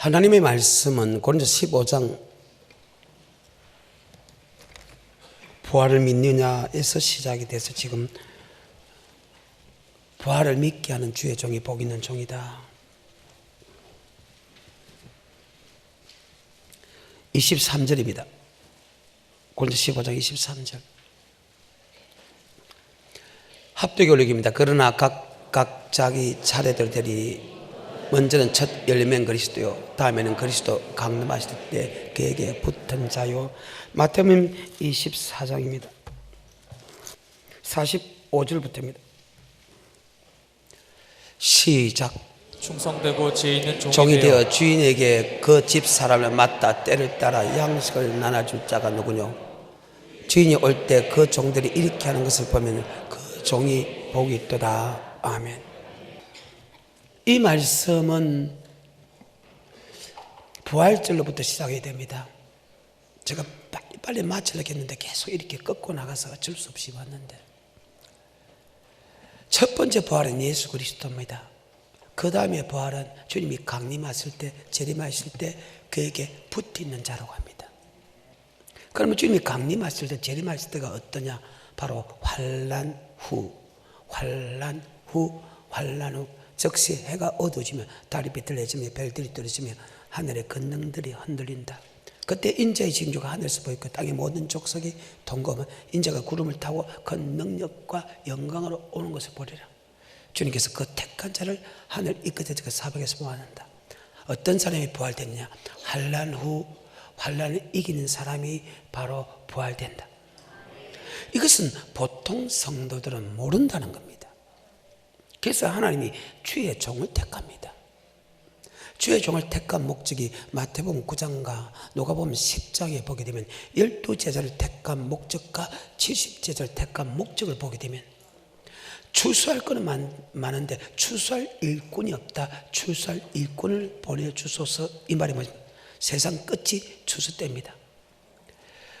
하나님의 말씀은 고린도서 15장 부활을 믿느냐에서 시작이 돼서 지금 부활을 믿게 하는 주의 종이 복 있는 종이다. 23절입니다. 고린도서 15장 23절. 합독교육입니다. 그러나 각 자기 차례대로 되리. 먼저는 첫 열매는 그리스도요, 다음에는 그리스도 강림하실 때 그에게 붙은 자요. 마태복음 24장입니다. 45절부터입니다. 시작. 충성되고 지혜 있는 종이 되어 주인에게 그 집 사람을 맡아 때를 따라 양식을 나눠줄 자가 누구뇨? 주인이 올 때 그 종들이 이렇게 하는 것을 보면 그 종이 복이 있도다. 아멘. 이 말씀은 부활절로부터 시작이 됩니다. 제가 빨리 마치려고 했는데 계속 이렇게 꺾고 나가서 어쩔 수 없이 왔는데, 첫 번째 부활은 예수 그리스도입니다. 그 다음에 부활은 주님이 강림하실 때, 재림하실 때 그에게 붙어있는 자라고 합니다. 그러면 주님이 강림하실 때, 재림하실 때가 어떠냐? 바로 환난 후, 즉시 해가 어두워지면 달이 비틀어지며 별들이 떨어지며 하늘의 권능들이 흔들린다. 그때 인자의 징조가 하늘에서 보이고 땅의 모든 족속이 동거하면 인자가 구름을 타고 그 능력과 영광으로 오는 것을 보리라. 주님께서 그 택한 자를 하늘 이끝에서 그 사방에서 모아낸다. 어떤 사람이 부활됐냐? 환난 후 환난을 이기는 사람이 바로 부활된다. 이것은 보통 성도들은 모른다는 겁니다. 그래서 하나님이 주의 종을 택합니다. 주의 종을 택한 목적이 마태복음 9장과 누가복음 10장에 보게 되면 12제자를 택한 목적과 70제자를 택한 목적을 보게 되면 추수할 것은 많은데 추수할 일꾼이 없다. 추수할 일꾼을 보내주소서. 이 말이 뭐죠? 세상 끝이 추수 때입니다.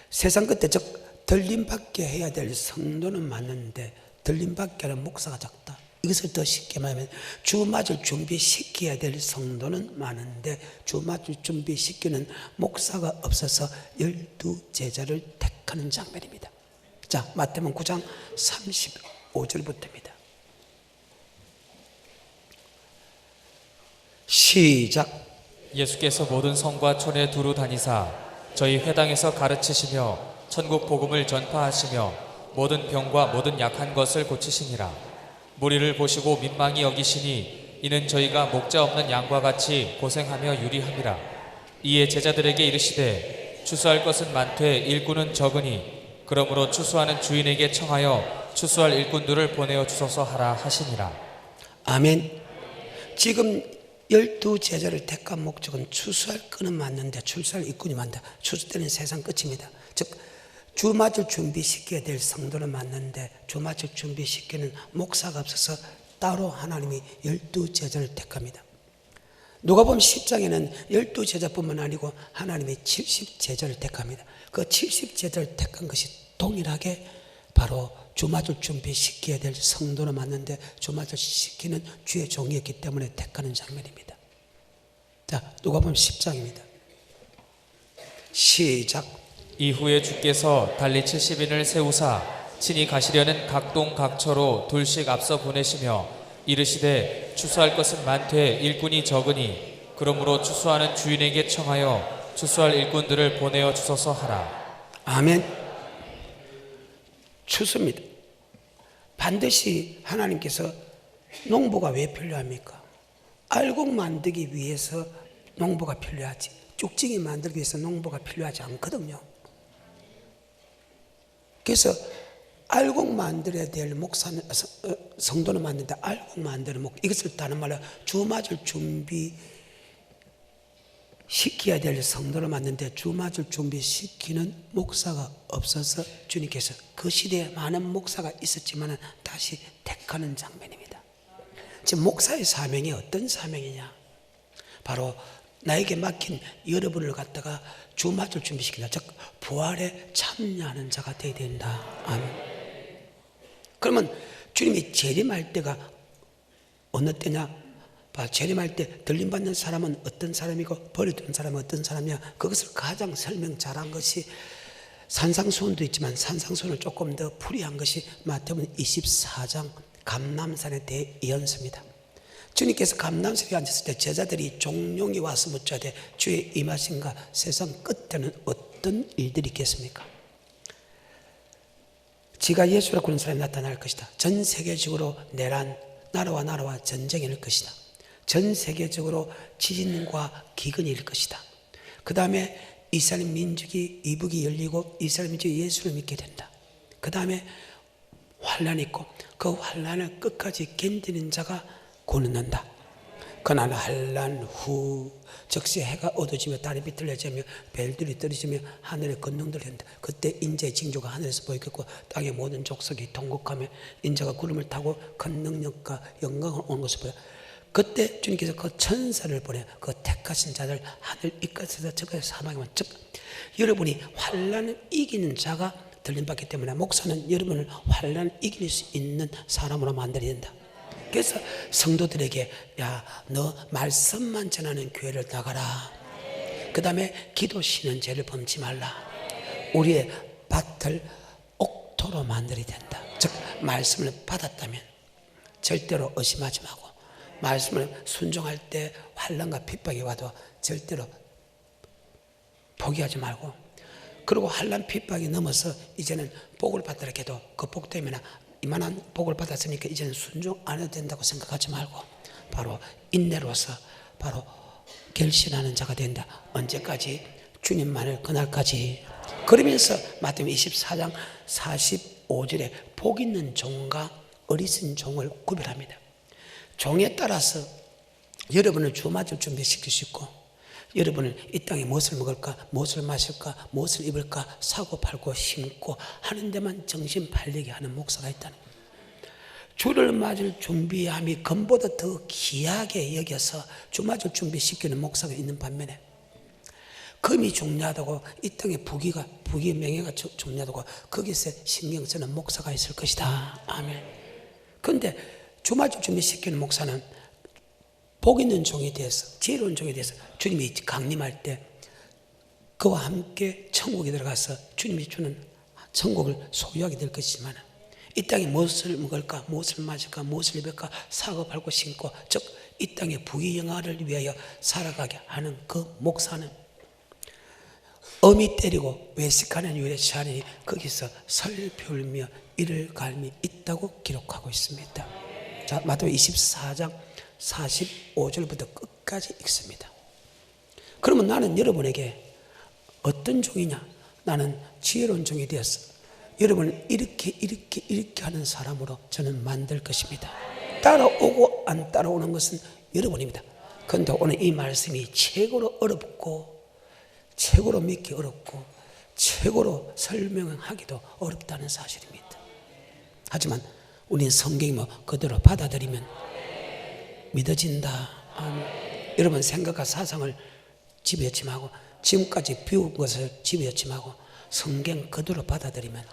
세상 끝에 즉 들림받게 해야 될 성도는 많은데 들림받게 하는 목사가 적다. 이것을 더 쉽게 말하면 주 맞을 준비시켜야 될 성도는 많은데 주 맞을 준비시키는 목사가 없어서 12제자를 택하는 장면입니다. 자, 마태복음 9장 35절부터입니다. 시작. 예수께서 모든 성과 촌에 두루 다니사 저희 회당에서 가르치시며 천국 복음을 전파하시며 모든 병과 모든 약한 것을 고치시니라. 무리를 보시고 민망히 여기시니 이는 저희가 목자 없는 양과 같이 고생하며 유리함이라. 이에 제자들에게 이르시되 추수할 것은 많되 일꾼은 적으니 그러므로 추수하는 주인에게 청하여 추수할 일꾼들을 보내어 주소서 하라 하시니라. 아멘. 지금 12제자를 택한 목적은 추수할 끈은 많는데 추수할 일꾼이 많다. 추수 때는 세상 끝입니다. 즉 주 맞을 준비시켜야 될 성도는 많는데 주 맞을 준비시키는 목사가 없어서 따로 하나님이 12제자를 택합니다. 누가복음 10장에는 12제자뿐만 아니고 하나님이 70제자를 택합니다. 그 70제자를 택한 것이 동일하게 바로 주 맞을 준비시켜야 될 성도는 많은데 주 맞을 시키는 주의 종이었기 때문에 택하는 장면입니다. 자, 누가복음 10장입니다. 시작. 이후에 주께서 달리 70인을 세우사 친히 가시려는 각동 각처로 둘씩 앞서 보내시며 이르시되 추수할 것은 많되 일꾼이 적으니 그러므로 추수하는 주인에게 청하여 추수할 일꾼들을 보내어 주소서 하라. 아멘. 추수입니다. 반드시 하나님께서 농부가 왜 필요합니까? 알곡 만들기 위해서 농부가 필요하지 쭉지기 만들기 위해서 농부가 필요하지 않거든요. 그래서 알곡 만들어야 될 목사는 성도는 맞는데 알곡 만드는 이것을 다른 말로 주 맞을 준비 시켜야 될 성도를 맞는데 주 맞을 준비시키는 목사가 없어서 주님께서 그 시대에 많은 목사가 있었지만 다시 택하는 장면입니다. 지금 목사의 사명이 어떤 사명이냐? 바로 나에게 막힌 여러분을 갖다가 주 맞을 준비시킨다. 즉 부활에 참여하는 자가 되어야 된다. 아멘. 그러면 주님이 재림할 때가 어느 때냐? 재림할 때 들림받는 사람은 어떤 사람이고 버려두는 사람은 어떤 사람이냐, 그것을 가장 설명 잘한 것이 산상수훈도 있지만 산상수훈을 조금 더 풀이한 것이 마태복음 24장 감람산에 대해 예언서입니다. 주님께서 감람산에 앉았을 때 제자들이 종용이 와서 묻자되 주의 임하신가 세상 끝에는 어떤 일들이 있겠습니까? 지가 예수라 그런 사람이 나타날 것이다. 전 세계적으로 내란, 나라와 전쟁이 일 것이다. 전 세계적으로 지진과 기근이 일 것이다. 그 다음에 이스라엘 민족이 이북이 열리고 이스라엘 민족이 예수를 믿게 된다. 그 다음에 환란이 있고 그 환란을 끝까지 견디는 자가 구원 얻는다. 그날 환란 후 즉시 해가 어두워지며 달이 비틀려지며 별들이 떨어지며 하늘의 권능들이 한다. 그때 인자의 징조가 하늘에서 보이겠고 땅의 모든 족속이 통곡하며 인자가 구름을 타고 큰 능력과 영광을 오는 것을 보여. 그때 주님께서 그 천사를 보내 그 택하신 자들 하늘 이끝에서 저끝에서 사망하면, 즉 여러분이 환란을 이기는 자가 들림받기 때문에 목사는 여러분을 환란을 이길 수 있는 사람으로 만들어야 된다. 그래서 성도들에게 야, 너 말씀만 전하는 교회를 나가라. 그 다음에 기도 쉬는 죄를 범치 말라. 우리의 밭을 옥토로 만들어야 된다. 즉 말씀을 받았다면 절대로 의심하지 말고, 말씀을 순종할 때 환난과 핍박이 와도 절대로 포기하지 말고, 그리고 환난 핍박이 넘어서 이제는 복을 받더라 해도 그 복 때문에 이만한 복을 받았으니까 이제는 순종 안 해도 된다고 생각하지 말고 바로 인내로서 바로 결심하는 자가 된다. 언제까지? 주님만을 그날까지. 그러면서 마태복음 24장 45절에 복 있는 종과 어리석은 종을 구별합니다. 종에 따라서 여러분을 주 맞을 준비시킬 수 있고, 여러분을 이 땅에 무엇을 먹을까, 무엇을 마실까, 무엇을 입을까 사고 팔고 심고 하는 데만 정신 팔리게 하는 목사가 있다는 거예요. 주를 맞을 준비함이 금보다 더 귀하게 여겨서 주 맞을 준비시키는 목사가 있는 반면에 금이 중요하다고 이 땅에 부귀 명예가 중요하다고 거기서 신경 쓰는 목사가 있을 것이다. 아멘. 그런데 주 맞을 준비시키는 목사는 복 있는 종이 되어서, 지혜로운 종이 되어서 주님이 강림할 때 그와 함께 천국에 들어가서 주님이 주는 천국을 소유하게 될 것이지만 이 땅에 무엇을 먹을까, 무엇을 마실까, 무엇을 입을까 사고 팔고 심고, 즉 이 땅의 부귀영화를 위하여 살아가게 하는 그 목사는 어미 때리고 외식하는 유래 시간이 거기서 설풀며 이를 갈미 있다고 기록하고 있습니다. 자, 마태복음 24장 45절부터 끝까지 읽습니다. 그러면 나는 여러분에게 어떤 종이냐? 나는 지혜로운 종이 되었어. 여러분을 이렇게 하는 사람으로 저는 만들 것입니다. 따라오고 안 따라오는 것은 여러분입니다. 그런데 오늘 이 말씀이 최고로 어렵고 최고로 믿기 어렵고 최고로 설명하기도 어렵다는 사실입니다. 하지만 우리는 성경이 그대로 받아들이면 믿어진다. 아멘. 여러분 생각과 사상을 지배치마고 지금까지 비운 것을 지배치마고 성경 그대로 받아들이면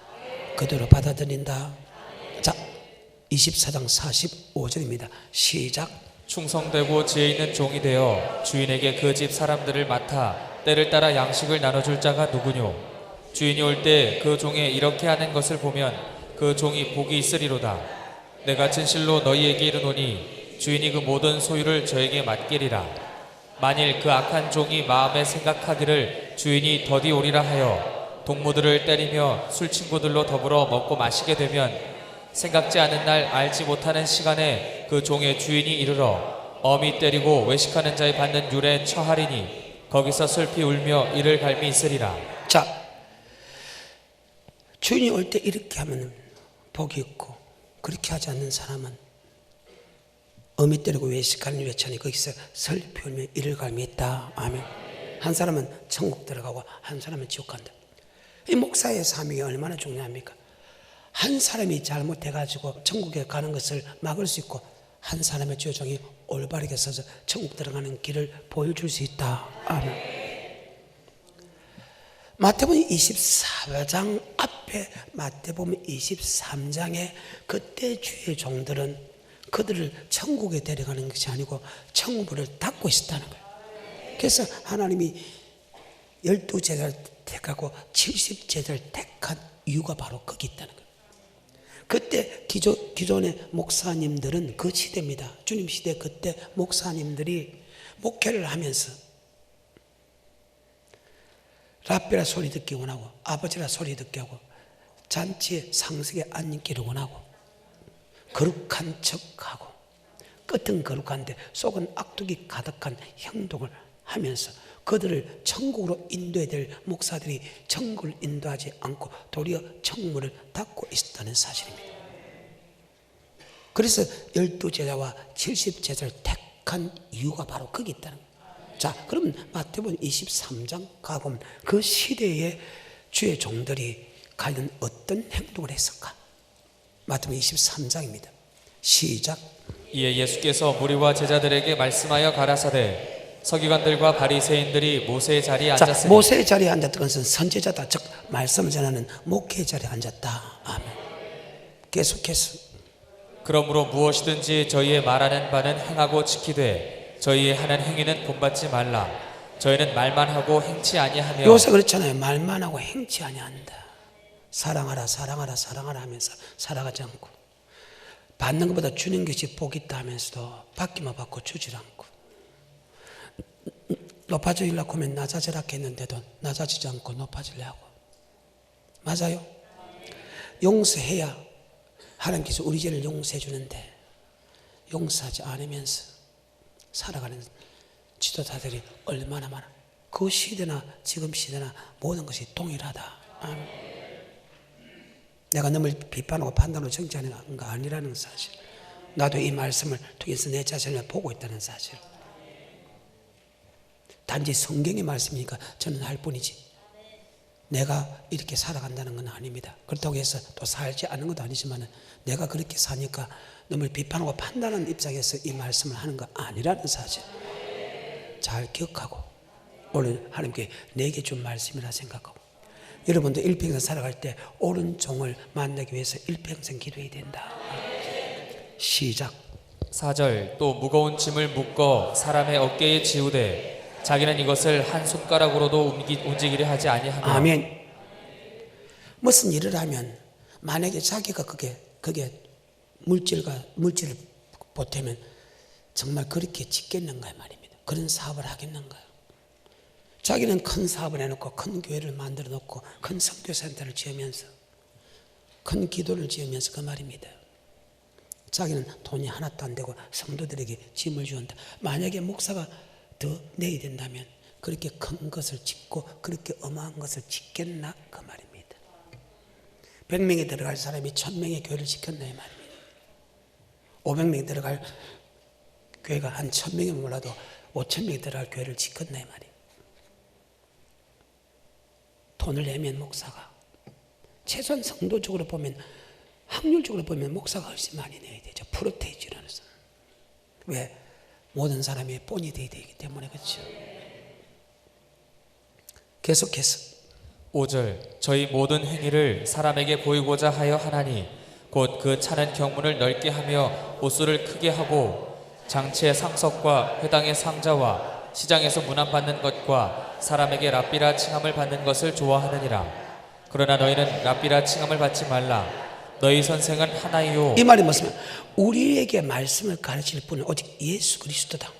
그대로 받아들인다. 자, 24장 45절입니다. 시작. 충성되고 지혜 있는 종이 되어 주인에게 그 집 사람들을 맡아 때를 따라 양식을 나눠줄 자가 누구뇨? 주인이 올 때 그 종의 이렇게 하는 것을 보면 그 종이 복이 있으리로다. 내가 진실로 너희에게 이르노니 주인이 그 모든 소유를 저에게 맡기리라. 만일 그 악한 종이 마음에 생각하기를 주인이 더디 오리라 하여 동무들을 때리며 술친구들로 더불어 먹고 마시게 되면 생각지 않은 날 알지 못하는 시간에 그 종의 주인이 이르러 어미 때리고 외식하는 자의 받는 율에 처하리니 거기서 슬피 울며 이를 갈미 있으리라. 자, 주인이 올 때 이렇게 하면 복이 있고 그렇게 하지 않는 사람은 어미 때리고 외식하는 율에 처하니 거기서 슬피 울며 이를 갈미 있다. 아멘. 한 사람은 천국 들어가고 한 사람은 지옥 간다. 이 목사의 사명이 얼마나 중요합니까? 한 사람이 잘못해가지고 천국에 가는 것을 막을 수 있고 한 사람의 조정이 올바르게 서서 천국 들어가는 길을 보여줄 수 있다. 아멘. 마태복음 24장 앞에 마태복음 23장에 그때 주의 종들은 그들을 천국에 데려가는 것이 아니고 천국을 닫고 있었다는 거예요. 그래서 하나님이 12제자를 택하고 70제자를 택한 이유가 바로 거기 있다는 거예요. 그때 기존의 목사님들은 그 시대입니다. 주님 시대 그때 목사님들이 목회를 하면서 랍비라 소리 듣기 원하고 아버지라 소리 듣게 하고 잔치에 상석에 앉기를 원하고 거룩한 척하고 끝은 거룩한데 속은 악독이 가득한 행동을 하면서 그들을 천국으로 인도해야 될 목사들이 천국을 인도하지 않고 도리어 천문을 닫고 있었다는 사실입니다. 그래서 12제자와 70제자를 택한 이유가 바로 거기 있다는 거예요. 자, 그럼 마태복음 23장 가보면 그 시대의 주의 종들이 과연 어떤 행동을 했을까? 마태복음 23장입니다. 시작. 이에 예수께서 무리와 제자들에게 말씀하여 가라사대 서기관들과 바리새인들이 모세의 자리에 앉았으니. 자, 모세의 자리에 앉았던 것은 선지자다, 즉 말씀을 전하는 목회의 자리에 앉았다. 아멘. 계속해서 그러므로 무엇이든지 저희의 말하는 바는 행하고 지키되 저희의 하는 행위는 본받지 말라. 저희는 말만 하고 행치 아니하며. 요새 그렇잖아요. 말만 하고 행치 아니한다. 사랑하라 사랑하라 사랑하라 하면서 살아가지 않고 받는 것보다 주는 것이 복이 있다 하면서도 받기만 받고 주질 않고 높아지려고 하면 낮아지라 했는데도 낮아지지 않고 높아지려고. 맞아요? 용서해야 하나님께서 우리 죄를 용서해 주는데 용서하지 않으면서 살아가는 지도자들이 얼마나 많아. 그 시대나 지금 시대나 모든 것이 동일하다. 아멘. 내가 남을 비판하고 판단하고 정죄하는 거 아니라는 사실. 나도 이 말씀을 통해서 내 자신을 보고 있다는 사실. 단지 성경의 말씀이니까 저는 할 뿐이지 내가 이렇게 살아간다는 건 아닙니다. 그렇다고 해서 또 살지 않는 것도 아니지만 내가 그렇게 사니까 남을 비판하고 판단하는 입장에서 이 말씀을 하는 거 아니라는 사실 잘 기억하고 오늘 하나님께 내게 준 말씀이라 생각하고 여러분도 일평생 살아갈 때 옳은 종을 만나기 위해서 일평생 기도해야 된다. 시작. 4절 또 무거운 짐을 묶어 사람의 어깨에 지우되 자기는 이것을 한 손가락으로도 움직이려 하지 아니하며. 아멘. 무슨 일을 하면 만약에 자기가 그게 물질을 보태면 정말 그렇게 짓겠는가 말입니다. 그런 사업을 하겠는가요? 자기는 큰 사업을 해놓고 큰 교회를 만들어 놓고 큰 선교센터를 지으면서 큰 기도를 지으면서 그 말입니다. 자기는 돈이 하나도 안 되고 성도들에게 짐을 주는다. 만약에 목사가 더 내야 된다면 그렇게 큰 것을 짓고 그렇게 어마한 것을 짓겠나 그 말입니다. 100명이 들어갈 사람이 1000명의 교회를 지켰나 이 말입니다. 500명이 들어갈 교회가 한 1000명이 몰라도 5000명이 들어갈 교회를 지켰나 이 말이에요. 돈을 내면 목사가 최소한 성도적으로 보면 확률적으로 보면 목사가 훨씬 많이 내야 되죠. 프로테이지라는 사람. 왜? 모든 사람이 본이 되어야 되기 때문에 그렇죠. 계속해서 5절 저희 모든 행위를 사람에게 보이고자 하여 하나니 곧 그 차는 경문을 넓게 하며 옷수를 크게 하고 장치의 상석과 회당의 상자와 시장에서 문안받는 것과 사람에게 랍비라 칭함을 받는 것을 좋아하느니라. 그러나 너희는 랍비라 칭함을 받지 말라. 너희 선생은 하나이요. 이 말이 무슨 우리에게 말씀을 가르칠 분은 오직 예수 그리스도다.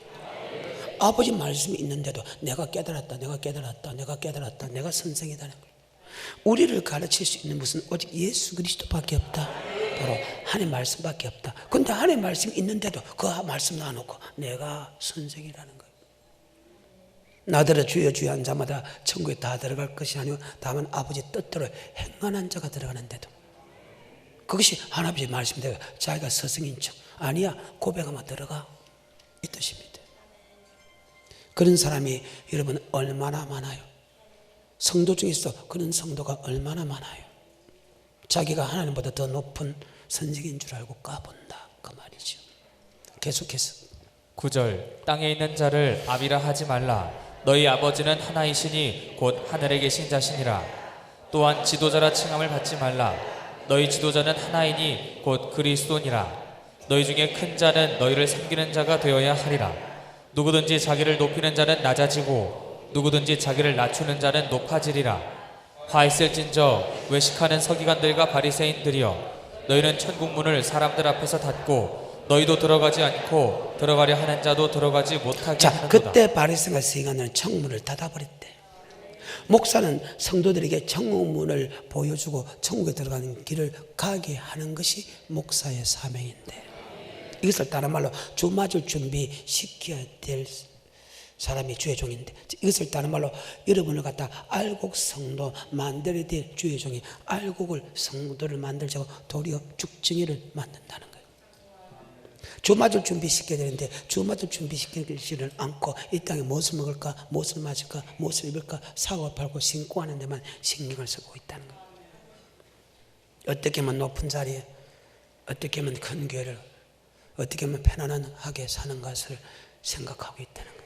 아버지 말씀이 있는데도 내가 깨달았다 내가 선생이다는 거예요. 우리를 가르칠 수 있는 것은 오직 예수 그리스도밖에 없다. 바로 하나님 말씀밖에 없다. 그런데 하나님 말씀이 있는데도 그 말씀 놔놓고 내가 선생이라는 거예요. 나더러 주여 주여 한 자마다 천국에 다 들어갈 것이 아니오 다만 아버지 뜻대로 행하는 자가 들어가는데도 그것이 하나님의 말씀대로 자기가 스승인 척 아니야 고백하면 들어가 이 뜻입니다. 그런 사람이 여러분 얼마나 많아요. 성도 중에서 그런 성도가 얼마나 많아요. 자기가 하나님보다 더 높은 선생인 줄 알고 까본다 그 말이죠. 계속해서 9절 땅에 있는 자를 아비라 하지 말라. 너희 아버지는 하나이시니 곧 하늘에 계신 자시니라. 또한 지도자라 칭함을 받지 말라. 너희 지도자는 하나이니 곧 그리스도니라. 너희 중에 큰 자는 너희를 섬기는 자가 되어야 하리라. 누구든지 자기를 높이는 자는 낮아지고 누구든지 자기를 낮추는 자는 높아지리라. 화 있을진저 외식하는 서기관들과 바리새인들이여, 너희는 천국 문을 사람들 앞에서 닫고 너희도 들어가지 않고 들어가려 하는 자도 들어가지 못하게 자, 하는도다. 그때 바리새인과 서기관은 청문을 닫아버렸대. 목사는 성도들에게 천국문을 보여주고 천국에 들어가는 길을 가게 하는 것이 목사의 사명인데, 이것을 다른 말로 주 맞을 준비 시켜야 될 사람이 주의 종인데, 이것을 다른 말로 여러분을 갖다 알곡 성도 만들어야 될 주의 종이 알곡을 성도를 만들자고 도리어 죽정이를 만든다는 거예요. 주 맞을 준비 시켜야 되는데 주 맞을 준비 시키지를 않고 이 땅에 무엇을 먹을까, 무엇을 마실까, 무엇을 입을까 사고 팔고 신고 하는 데만 신경을 쓰고 있다는 거예요. 어떻게 하면 높은 자리에, 어떻게 하면 큰 교회를, 어떻게 하면 편안하게 사는 것을 생각하고 있다는 거예요.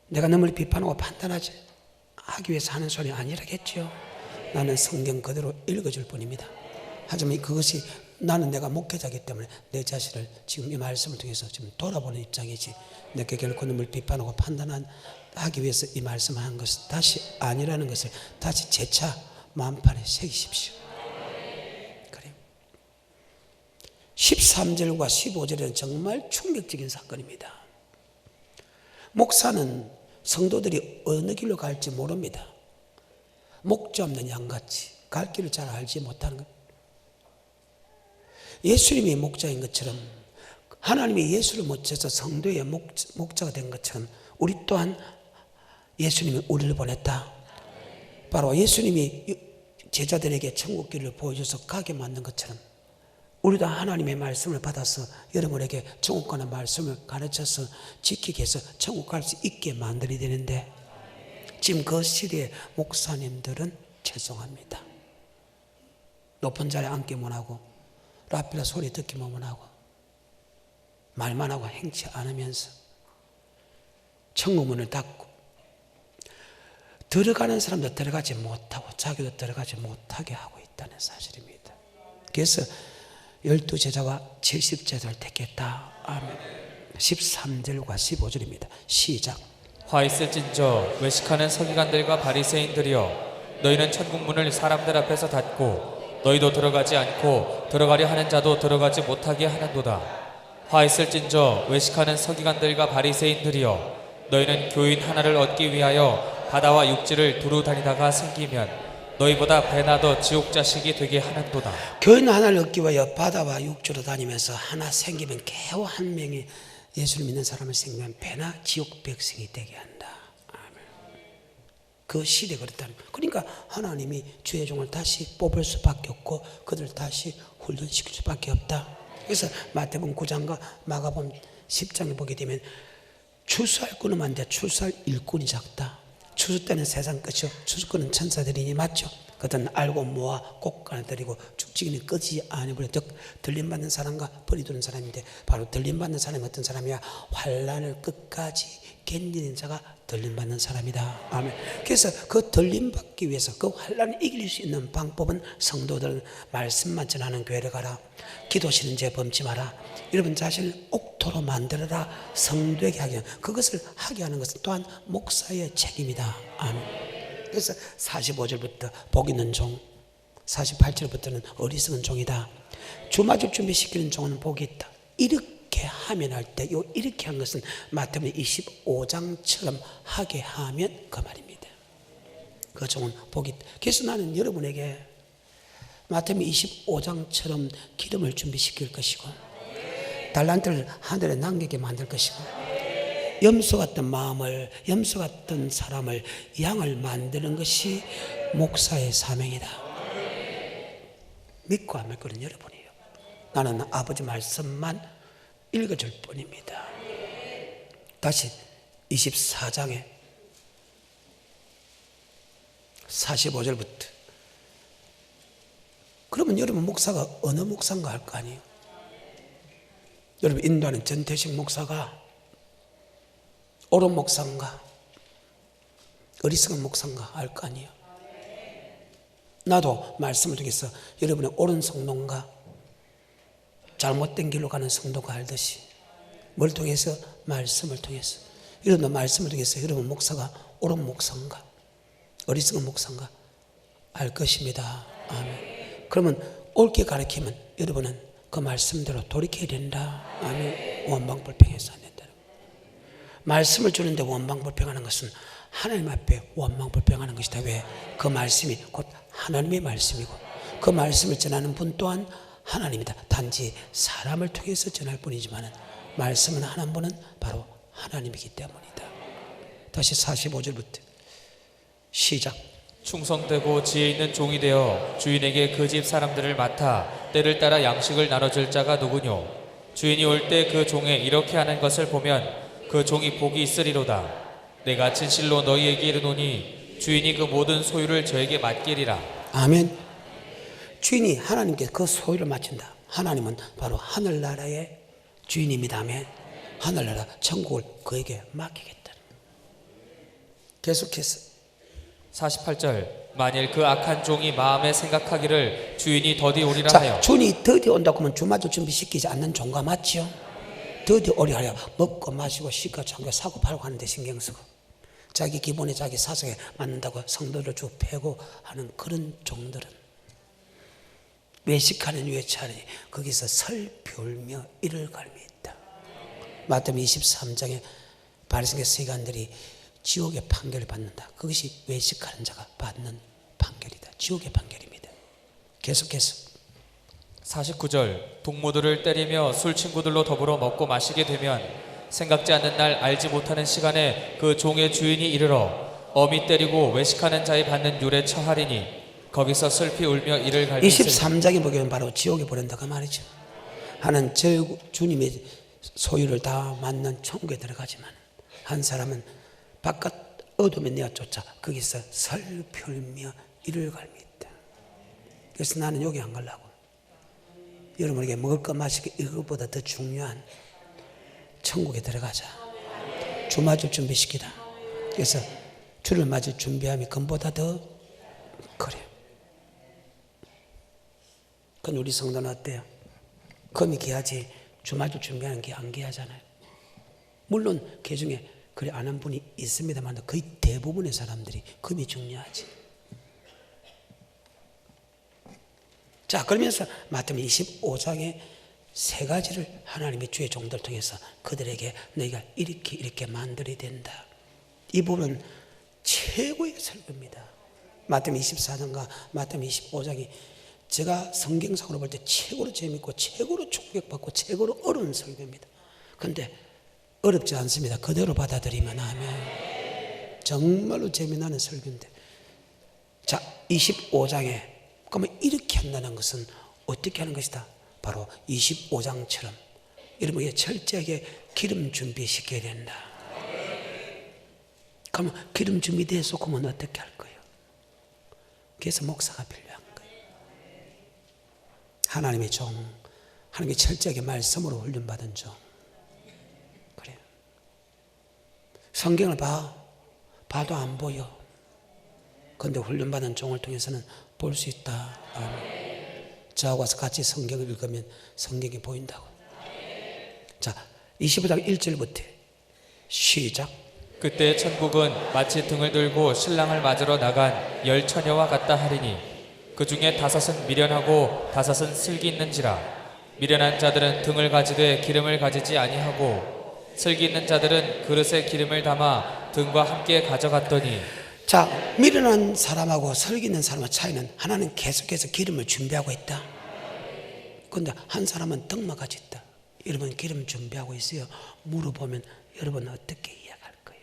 내가 너를 비판하고 판단하지 하기 위해서 하는 소리 아니라겠죠. 나는 성경 그대로 읽어줄 뿐입니다. 하지만 그것이 나는 내가 목회자이기 때문에 내 자신을 지금 이 말씀을 통해서 지금 돌아보는 입장이지, 내가 결코 너를 비판하고 판단하기 위해서 이 말씀을 한 것은 다시 아니라는 것을 다시 재차 마음판에 새기십시오. 그래요. 13절과 15절에는 정말 충격적인 사건입니다. 목사는 성도들이 어느 길로 갈지 모릅니다. 목자 없는 양같이 갈 길을 잘 알지 못하는 것. 예수님이 목자인 것처럼, 하나님이 예수를 모셔서 성도의 목자가 된 것처럼 우리 또한 예수님이 우리를 보냈다. 바로 예수님이 제자들에게 천국길을 보여줘서 가게 만든 것처럼 우리도 하나님의 말씀을 받아서 여러분에게 천국 가는 말씀을 가르쳐서 지키게 해서 천국 갈 수 있게 만들어야 되는데, 지금 그 시대의 목사님들은 죄송합니다. 높은 자리에 앉기 못하고 라필라 소리 듣기만 하고 말만 하고 행치 않으면서 천국 문을 닫고 들어가는 사람도 들어가지 못하고 자기도 들어가지 못하게 하고 있다는 사실입니다. 그래서 12제자와 70제자를 택했다. 아멘. 13절과 15절입니다. 시작. 화 있을진저 외식하는 서기관들과 바리새인들이여, 너희는 천국 문을 사람들 앞에서 닫고 너희도 들어가지 않고 들어가려 하는 자도 들어가지 못하게 하는도다. 화 있을진저 외식하는 서기관들과 바리새인들이여, 너희는 교인 하나를 얻기 위하여 바다와 육지를 두루 다니다가 생기면 너희보다 배나 더 지옥 자식이 되게 하는도다. 교인 하나를 얻기 위하여 바다와 육지로 다니면서 하나 생기면 겨우 한 명이 예수를 믿는 사람을 생기면 배나 지옥 백성이 되게 한다. 그 시대에 그랬다는 거예요. 그러니까 하나님이 주의 종을 다시 뽑을 수밖에 없고 그들을 다시 훈련시킬 수밖에 없다. 그래서 마태복음 9장과 마가복음 10장에 보게 되면 추수할 꾼은 많은데 추수할 일꾼이 작다. 추수 때는 세상 끝이요, 추수꾼은 천사들이니 맞죠? 그들은 알고 모아 꽃간에 들이고 죽지기는 끄지 아니버려. 즉 들림받는 사람과 버리두는 사람인데, 바로 들림받는 사람이 어떤 사람이야? 환난을 끝까지 견디는 자가 들림받는 사람이다. 아멘. 그래서 그 들림받기 위해서 그 환난을 이길 수 있는 방법은 성도들은 말씀만 전하는 교회를 가라, 기도시는 죄 범치 마라, 여러분 자신을 옥토로 만들어라, 성도에게 하게 하는, 그것을 하게 하는 것은 또한 목사의 책임이다. 아멘. 그래서 45절부터 복 있는 종, 48절부터는 어리석은 종이다. 주 맞을 준비시키는 종은 복이 있다. 이렇게 하면 할 때, 이렇게 한 것은 마태복음 25장처럼 하게 하면 그 말입니다. 그 종은 복이 있다. 그래서 나는 여러분에게 마태복음 25장처럼 기름을 준비시킬 것이고, 달란트를 하늘에 남기게 만들 것이고, 염소 같은 마음을, 염소 같은 사람을, 양을 만드는 것이 목사의 사명이다. 믿고 안 믿고는 여러분이에요. 나는 아버지 말씀만 읽어줄 뿐입니다. 다시 24장에 45절부터. 그러면 여러분 목사가 어느 목사인가 할 거 아니에요. 여러분 인도하는 전태식 목사가 옳은 목사인가 어리석은 목사인가 알 거 아니에요. 나도 말씀을 통해서 여러분의 옳은 성도인가 잘못된 길로 가는 성도가 알듯이 뭘 통해서? 말씀을 통해서. 여러분도 말씀을 통해서 여러분 목사가 옳은 목사인가 어리석은 목사인가 알 것입니다. 아멘. 그러면 옳게 가르치면 여러분은 그 말씀대로 돌이켜야 된다. 아멘. 원망불평해서 안 된다. 말씀을 주는데 원망불평하는 것은 하나님 앞에 원망불평하는 것이다. 왜? 그 말씀이 곧 하나님의 말씀이고 그 말씀을 전하는 분 또한 하나님이다. 단지 사람을 통해서 전할 뿐이지만 말씀은 하나님 분은 바로 하나님이기 때문이다. 다시 45절부터 시작. 충성되고 지혜 있는 종이 되어 주인에게 그 집 사람들을 맡아 때를 따라 양식을 나눠줄 자가 누구뇨? 주인이 올 때 그 종에 이렇게 하는 것을 보면 그 종이 복이 있으리로다. 내가 진실로 너희에게 이르노니 주인이 그 모든 소유를 저에게 맡기리라. 아멘. 주인이 하나님께 그 소유를 맡긴다. 하나님은 바로 하늘나라의 주인입니다. 아멘. 하늘나라 천국을 그에게 맡기겠다. 계속해서 48절. 만일 그 악한 종이 마음에 생각하기를 주인이 더디 오리라 자, 하여. 주인이 더디 온다고 하면 주마저 준비시키지 않는 종가 맞지요? 더디 오리 하려 먹고 마시고 씻고 잠겨 사고 팔고 하는데 신경 쓰고 자기 기본에 자기 사상에 맞는다고 성도를 쭉 패고 하는 그런 종들은 외식하는 외차니 거기서 설비울며 이를 갈미했다. 마태복음 23장에 바리새인과 서기관들이 지옥의 판결을 받는다. 그것이 외식하는 자가 받는 판결이다. 지옥의 판결입니다. 계속해서 49절. 동무들을 때리며 술 친구들로 더불어 먹고 마시게 되면 생각지 않는 날 알지 못하는 시간에 그 종의 주인이 이르러 어미 때리고 외식하는 자의 받는 율에 처하리니 거기서 슬피 울며 이를 갈미시리. 23장에 보면 바로 지옥에 보낸다 그 말이죠. 하는 주님의 소유를 다 맞는 천국에 들어가지만 한 사람은 바깥 어둠에 내어쫓아 거기서 슬피 울며 이를 갈미했다. 그래서 나는 여기 안 가려고. 여러분에게 먹을 것 마실 것 이것보다 더 중요한 천국에 들어가자. 주 맞을 준비시키다. 그래서 주를 맞을 준비함이 금보다 더 그래. 그건 우리 성도는 어때요? 금이 귀하지 주 맞을 준비하는 게 안 귀하잖아요. 물론 그 중에 그래 안 한 분이 있습니다만 거의 대부분의 사람들이 금이 중요하지. 자, 그러면서 마태복음 25장에 세 가지를 하나님의 주의 종들을 통해서 그들에게 너희가 이렇게 만들어야 된다. 이 부분은 최고의 설교입니다. 마태복음 24장과 마태복음 25장이 제가 성경상으로 볼 때 최고로 재밌고 최고로 충격받고 최고로 어려운 설교입니다. 그런데 어렵지 않습니다. 그대로 받아들이면 아멘. 정말로 재미나는 설교인데 자 25장에 그러면 이렇게 한다는 것은 어떻게 하는 것이다? 바로 25장처럼 여러분에게 철저하게 기름 준비시켜야 된다. 그러면 기름 준비돼서 그러면 어떻게 할 거예요? 그래서 목사가 필요한 거예요. 하나님의 종, 하나님의 철저하게 말씀으로 훈련받은 종. 그래요. 성경을 봐도 안 보여. 그런데 훈련받은 종을 통해서는 볼 수 있다. 저하고 와서 같이 성경을 읽으면 성경이 보인다고. 자, 25장 1절부터 시작. 그때 천국은 마치 등을 들고 신랑을 맞으러 나간 열 처녀와 같다 하리니 그 중에 5은 미련하고 5은 슬기 있는지라. 미련한 자들은 등을 가지되 기름을 가지지 아니하고 슬기 있는 자들은 그릇에 기름을 담아 등과 함께 가져갔더니. 자, 미련한 사람하고 설기 있는 사람의 차이는 하나는 계속해서 기름을 준비하고 있다. 그런데 한 사람은 등만 가지고 있다. 여러분 기름 준비하고 있어요. 물어보면 여러분 어떻게 이해할 거예요?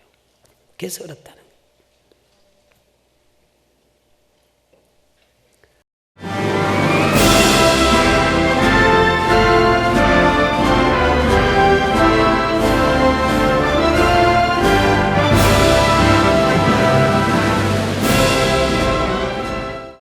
그래서 어렵다.